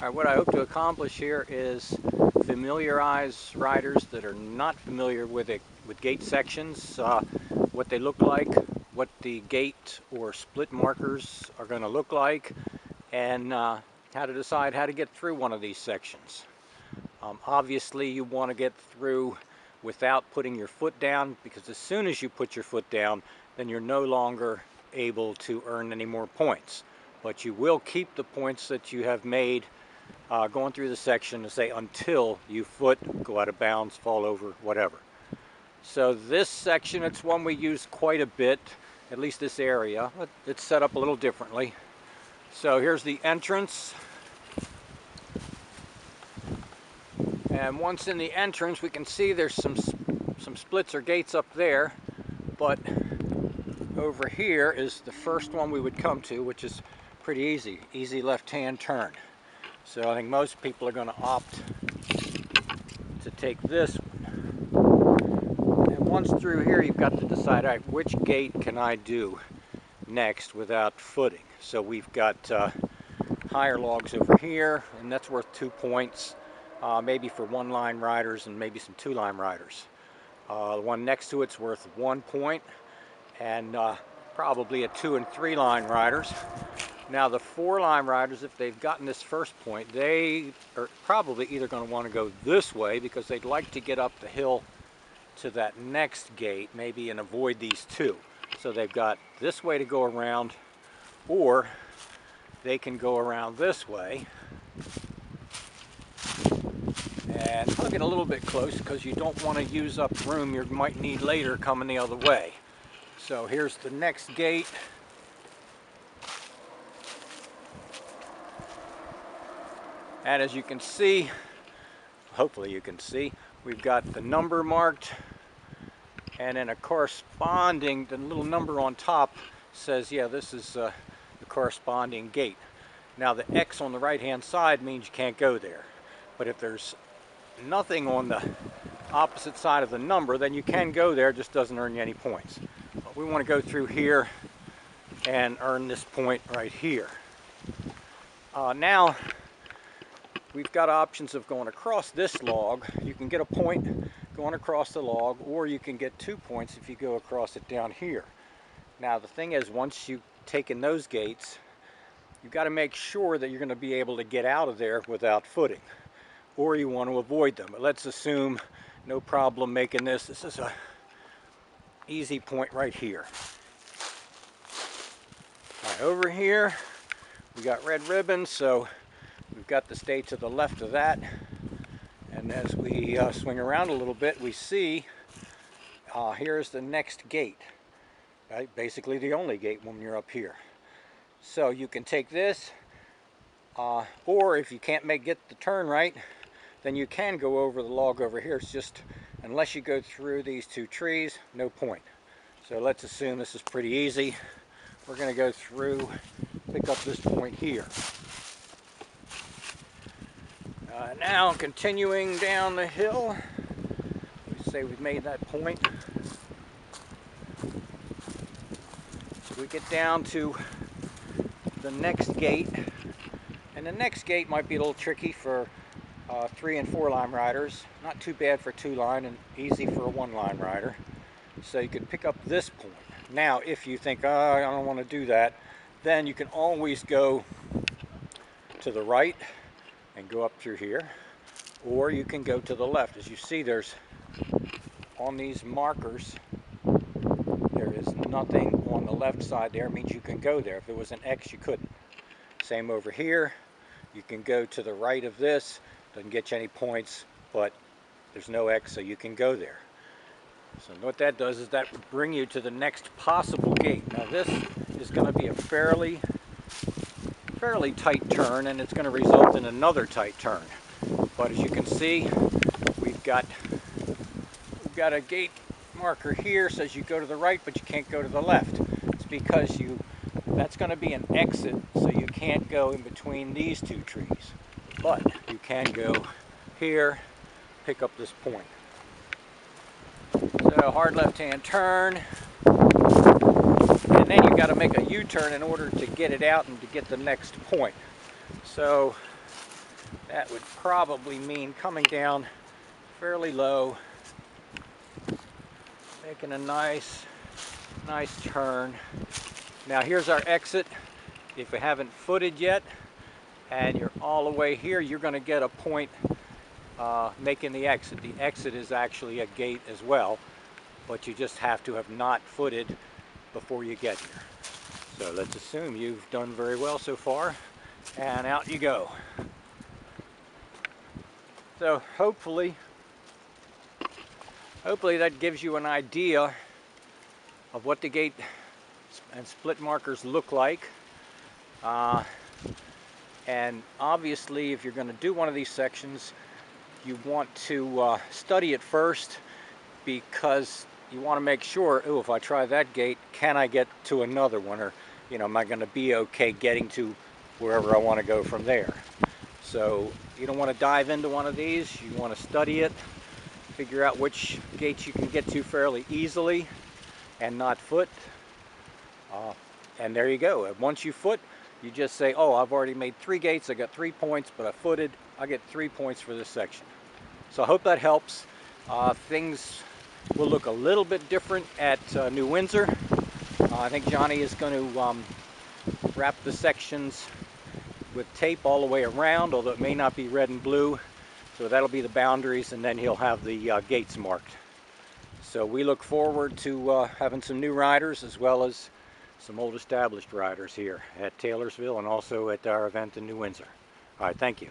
Alright, what I hope to accomplish here is familiarize riders that are not familiar with gate sections, what they look like, what the gate or split markers are going to look like, and how to decide how to get through one of these sections. Obviously you want to get through without putting your foot down, because as soon as you put your foot down, then you're no longer able to earn any more points. But you will keep the points that you have made going through the section, to say, until you foot, go out of bounds, fall over, whatever. So this section, it's one we use quite a bit, at least this area. It's set up a little differently. So here's the entrance. And once in the entrance, we can see there's some splits or gates up there, but over here is the first one we would come to, which is pretty easy left-hand turn. So I think most people are going to opt to take this one. And once through here, you've got to decide, all right, which gate can I do next without footing? So we've got higher logs over here, and that's worth 2 points, maybe for one-line riders and maybe some two-line riders. The one next to it's worth 1 point, and probably a 2- and 3-line riders. Now the 4-line riders, if they've gotten this first point, they are probably either going to want to go this way because they'd like to get up the hill to that next gate, maybe, and avoid these two. So they've got this way to go around, or they can go around this way. And I'll get a little bit close because you don't want to use up room you might need later coming the other way. So here's the next gate. And as you can see, hopefully you can see, we've got the number marked, and then a corresponding, the little number on top says, yeah, this is the corresponding gate. Now the X on the right hand side means you can't go there. But if there's nothing on the opposite side of the number, then you can go there, it just doesn't earn you any points. But we want to go through here and earn this point right here. Now we've got options of going across this log. You can get a point going across the log, or you can get 2 points if you go across it down here. Now the thing is, once you've taken those gates, you've got to make sure that you're going to be able to get out of there without footing, or you want to avoid them. But let's assume no problem making this. This is a easy point right here. All right, over here we got red ribbons, so we've got to stay to the left of that. And as we swing around a little bit, we see here's the next gate, right? Basically the only gate when you're up here. So you can take this, or if you can't get the turn right, then you can go over the log over here. It's just, unless you go through these 2 trees, no point. So let's assume this is pretty easy. We're going to go through, pick up this point here. Now continuing down the hill, we say we've made that point. So we get down to the next gate, and the next gate might be a little tricky for 3- and 4-line riders. Not too bad for 2-line, and easy for a 1-line rider. So you can pick up this point. Now if you think, oh, I don't want to do that, then you can always go to the right and go up through here, or you can go to the left. As you see, there's on these markers, there is nothing on the left side there. It means you can go there. If it was an X, you couldn't. Same over here. You can go to the right of this. Doesn't get you any points, but there's no X, so you can go there. So what that does is that would bring you to the next possible gate. Now this is going to be a fairly tight turn, and it's going to result in another tight turn. But as you can see, we've got a gate marker here, says you go to the right, but you can't go to the left. It's because that's going to be an exit, so you can't go in between these 2 trees. But you can go here, pick up this point. So hard left-hand turn, and then you've got to make a U-turn in order to get it out and to get the next point. So that would probably mean coming down fairly low, making a nice turn. Now here's our exit. If you haven't footed yet and you're all the way here, you're going to get a point making the exit. The exit is actually a gate as well, but you just have to have not footed before you get here. So let's assume you've done very well so far, and out you go. So hopefully that gives you an idea of what the gate and split markers look like. And obviously, if you're going to do one of these sections, you want to study it first, because you want to make sure, oh, if I try that gate, can I get to another one? Or, you know, am I going to be okay getting to wherever I want to go from there? So you don't want to dive into one of these. You want to study it, figure out which gates you can get to fairly easily and not foot. And there you go. And once you foot, you just say, oh, I've already made 3 gates, I got 3 points, but I footed, I get 3 points for this section. So I hope that helps. Things will look a little bit different at New Windsor. I think Johnny is going to wrap the sections with tape all the way around, although it may not be red and blue. So that'll be the boundaries, and then he'll have the gates marked. So we look forward to having some new riders, as well as some old established riders here at Taylorsville, and also at our event in New Windsor. All right, thank you.